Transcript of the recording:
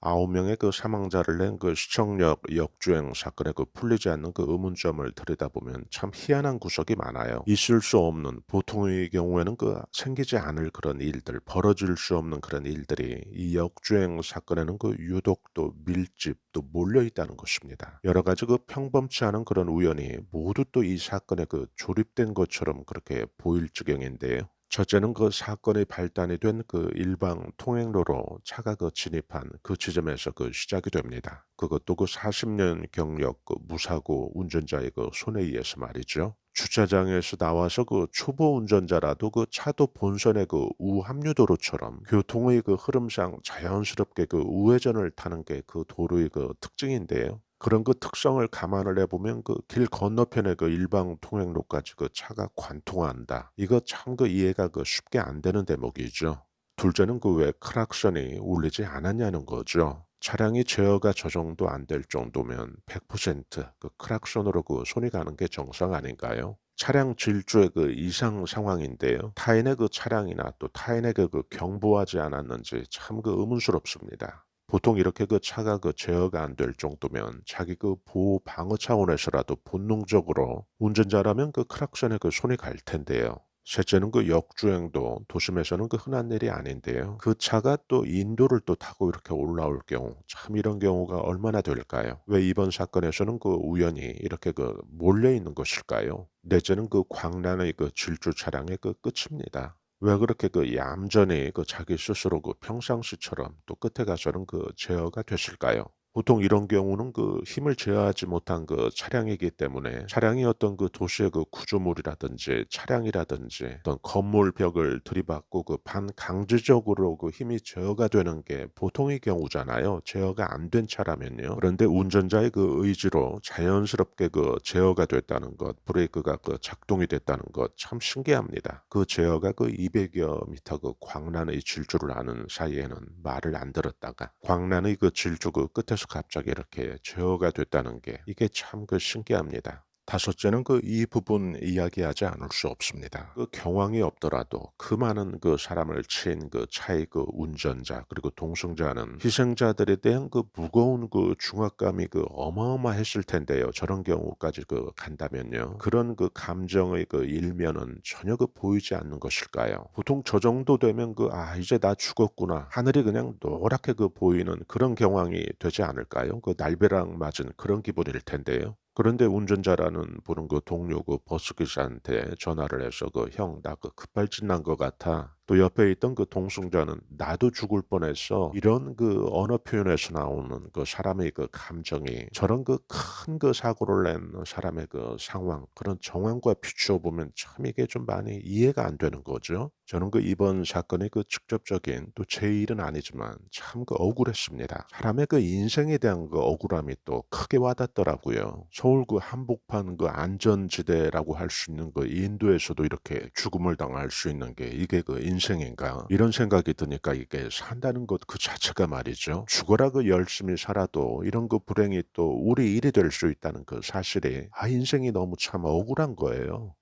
9명의 그 사망자를 낸 그 시청역 역주행 사건의 그 풀리지 않는 그 의문점을 들여다보면 참 희한한 구석이 많아요. 있을 수 없는, 보통의 경우에는 그 생기지 않을 그런 일들, 벌어질 수 없는 그런 일들이 이 역주행 사건에는 그 유독 또 밀집 또 몰려 있다는 것입니다. 여러 가지 그 평범치 않은 그런 우연이 모두 또 이 사건에 그 조립된 것처럼 그렇게 보일 지경인데요. 첫째는 그 사건이 발단이 된 그 일방 통행로로 차가 그 진입한 그 지점에서 그 시작이 됩니다. 그것도 그 40년 경력 그 무사고 운전자의 그 손에 의해서 말이죠. 주차장에서 나와서 그 초보 운전자라도 그 차도 본선의 그 우합류도로처럼 교통의 그 흐름상 자연스럽게 그 우회전을 타는 게 그 도로의 그 특징인데요. 그런 그 특성을 감안을 해보면 그 길 건너편의 그 일방 통행로까지 그 차가 관통한다. 이거 참 그 이해가 그 쉽게 안 되는 대목이죠. 둘째는 그 왜 크락션이 울리지 않았냐는 거죠. 차량이 제어가 저 정도 안 될 정도면 100%그 크락션으로 그 손이 가는 게 정상 아닌가요? 차량 질주의 그 이상 상황인데요. 타인의 그 차량이나 또 타인에게 그 경보하지 않았는지 참 그 의문스럽습니다. 보통 이렇게 그 차가 그 제어가 안 될 정도면 자기 그 보호 방어 차원에서라도 본능적으로 운전자라면 그 크락션에 그 손이 갈 텐데요. 셋째는 그 역주행도 도심에서는 그 흔한 일이 아닌데요. 그 차가 또 인도를 또 타고 이렇게 올라올 경우 참 이런 경우가 얼마나 될까요? 왜 이번 사건에서는 그 우연히 이렇게 그 몰려 있는 것일까요? 넷째는 그 광란의 그 질주 차량의 그 끝입니다. 왜 그렇게 그 얌전히 그 자기 스스로 그 평상시처럼 또 끝에 가서는 그 제어가 됐을까요? 보통 이런 경우는 그 힘을 제어하지 못한 그 차량이기 때문에 차량이 어떤 그 도시의 그 구조물이라든지 차량이라든지 어떤 건물 벽을 들이받고 그 반강제적으로 그 힘이 제어가 되는 게 보통의 경우잖아요. 제어가 안 된 차라면요. 그런데 운전자의 그 의지로 자연스럽게 그 제어가 됐다는 것, 브레이크가 그 작동이 됐다는 것 참 신기합니다. 그 제어가 그 200여 미터 그 광란의 질주를 하는 사이에는 말을 안 들었다가 광란의 그 질주 그 끝에서 갑자기 이렇게 제어가 됐다는 게 이게 참 그 신기합니다. 다섯째는 그 이 부분 이야기하지 않을 수 없습니다. 그 경황이 없더라도 그 많은 그 사람을 치인 그 차의 그 운전자 그리고 동승자는 희생자들에 대한 그 무거운 그 중압감이 그 어마어마했을 텐데요. 저런 경우까지 그 간다면요. 그런 그 감정의 그 일면은 전혀 그 보이지 않는 것일까요? 보통 저 정도 되면 그 이제 나 죽었구나. 하늘이 그냥 노랗게 그 보이는 그런 경황이 되지 않을까요? 그 날벼락 맞은 그런 기분일 텐데요. 그런데 운전자라는 분은 그 동료 그 버스 기사한테 전화를 해서 그 "형 나 그 급발진 난 것 같아." 또 옆에 있던 그 동승자는 "나도 죽을 뻔했어." 이런 그 언어 표현에서 나오는 그 사람의 그 감정이 저런 그 큰 그 사고를 낸 사람의 그 상황 그런 정황과 비추어 보면 참 이게 좀 많이 이해가 안 되는 거죠. 저는 그 이번 사건의 그 직접적인 또 제 일은 아니지만 참 그 억울했습니다. 사람의 그 인생에 대한 그 억울함이 또 크게 와닿더라고요. 서울 그 한복판 그 안전지대라고 할 수 있는 그 인도에서도 이렇게 죽음을 당할 수 있는 게 이게 그 인생인가? 이런 생각이 드니까 이게 산다는 것 그 자체가 말이죠. 죽어라 그 열심히 살아도 이런 그 불행이 또 우리 일이 될 수 있다는 그 사실이 인생이 너무 참 억울한 거예요.